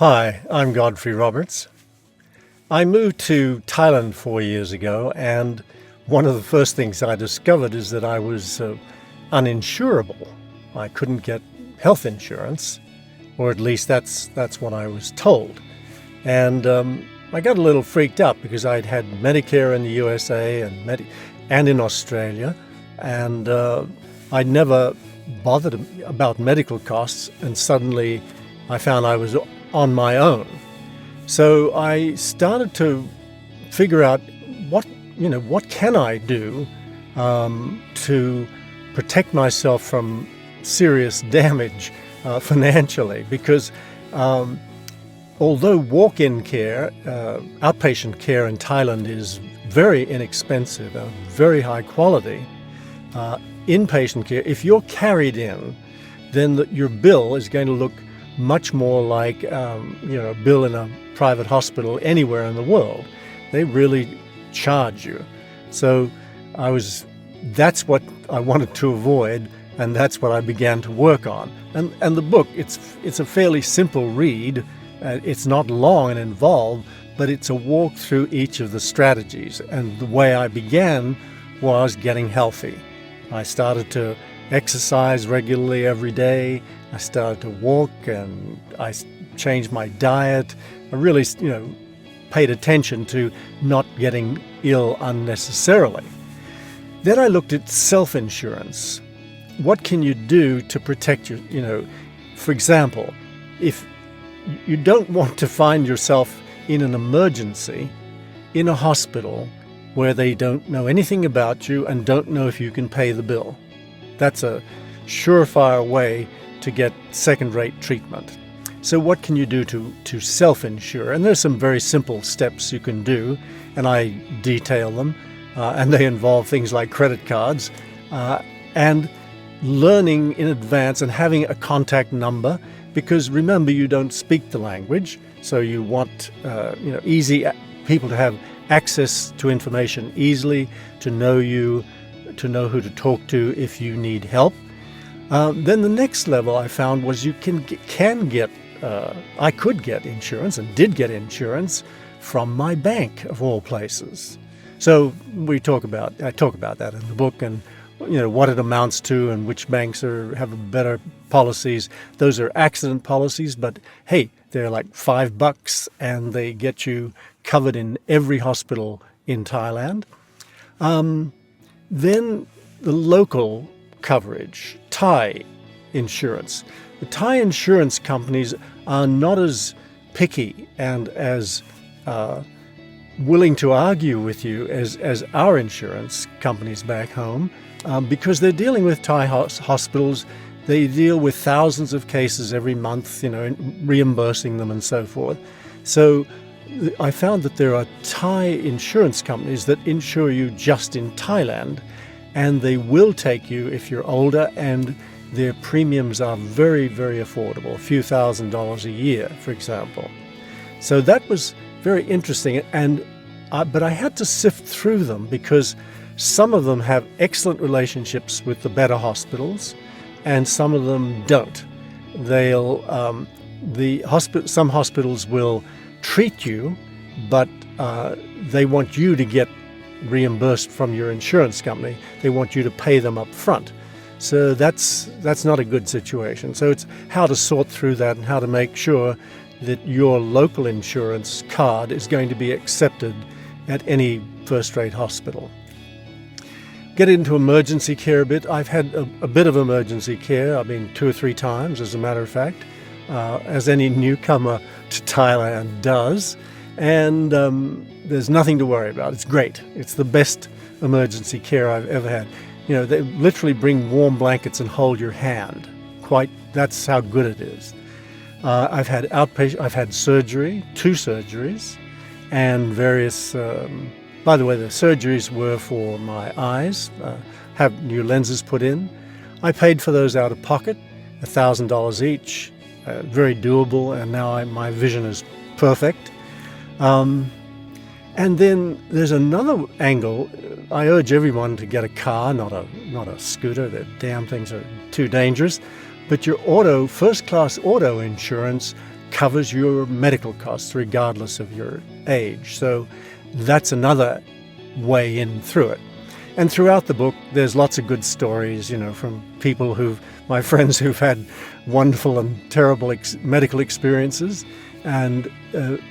Hi, I'm Godfrey Roberts. I moved to Thailand 4 years ago, and one of the first things I discovered is that I was uninsurable. I couldn't get health insurance, or at least that's what I was told. And I got a little freaked out because I'd had Medicare in the USA and in Australia, and I'd never bothered about medical costs, and suddenly I found I was on my own. So I started to figure out what can I do to protect myself from serious damage financially, because although walk-in care, outpatient care in Thailand is very inexpensive and very high quality, inpatient care, if you're carried in, then your bill is going to look much more like a bill in a private hospital anywhere in the world. They really charge you. So that's what I wanted to avoid, and that's what I began to work on. And the book, it's a fairly simple read. It's not long and involved, but it's a walk through each of the strategies. And the way I began was getting healthy. I started to exercise regularly every day. I started to walk, and I changed my diet. I really, paid attention to not getting ill unnecessarily. Then I looked at self-insurance. What can you do to protect for example, if you don't want to find yourself in an emergency in a hospital where they don't know anything about you and don't know if you can pay the bill. That's a surefire way to get second-rate treatment. So what can you do to self-insure? And there's some very simple steps you can do, and I detail them, and they involve things like credit cards and learning in advance and having a contact number, because remember, you don't speak the language, so you want easy people to have access to information easily, to know you, to know who to talk to if you need help. Then the next level I found was you can get I could get insurance and did get insurance from my bank, of all places. So I talk about that in the book, and what it amounts to and which banks have better policies. Those are accident policies, but hey, they're like $5 and they get you covered in every hospital in Thailand. Then the local coverage, Thai insurance. The Thai insurance companies are not as picky and as willing to argue with you as our insurance companies back home, because they're dealing with Thai hospitals. They deal with thousands of cases every month, reimbursing them and so forth. So I found that there are Thai insurance companies that insure you just in Thailand, and they will take you if you're older, and their premiums are very, very affordable, a few $1,000s a year, for example. So that was very interesting, but I had to sift through them because some of them have excellent relationships with the better hospitals, and some of them don't. Some hospitals will treat you, but they want you to get reimbursed from your insurance company. They want you to pay them up front. So that's not a good situation. So it's how to sort through that and how to make sure that your local insurance card is going to be accepted at any first-rate hospital. Get into emergency care a bit. I've had a bit of emergency care. I've been 2 or 3 times, as a matter of fact, as any newcomer to Thailand does. And there's nothing to worry about. It's great. It's the best emergency care I've ever had. They literally bring warm blankets and hold your hand. That's how good it is. I've had outpatient. I've had surgery, 2 surgeries, and various. By the way, the surgeries were for my eyes. Have new lenses put in. I paid for those out of pocket, $1,000 each. Very doable, and now my vision is perfect. And then there's another angle. I urge everyone to get a car, not a scooter. The damn things are too dangerous. But your first-class auto insurance covers your medical costs regardless of your age. So that's another way in through it. And throughout the book, there's lots of good stories, from my friends who've had wonderful and terrible medical experiences, and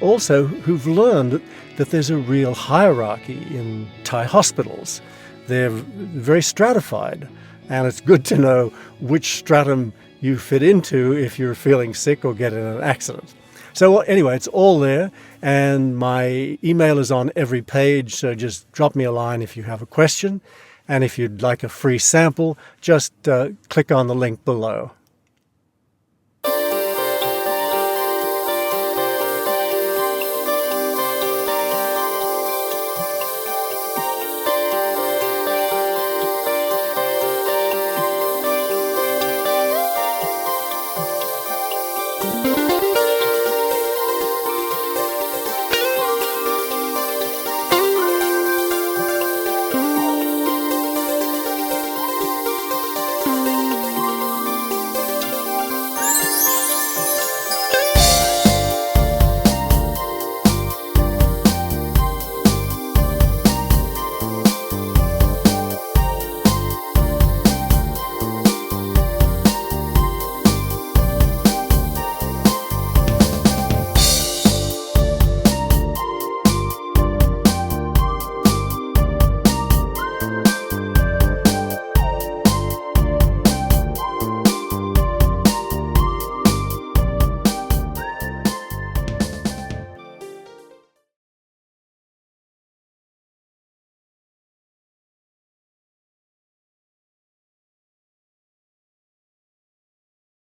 also who've learned that there's a real hierarchy in Thai hospitals. They're very stratified, and it's good to know which stratum you fit into if you're feeling sick or get in an accident. So anyway, it's all there, and my email is on every page, so just drop me a line if you have a question. And if you'd like a free sample, just click on the link below.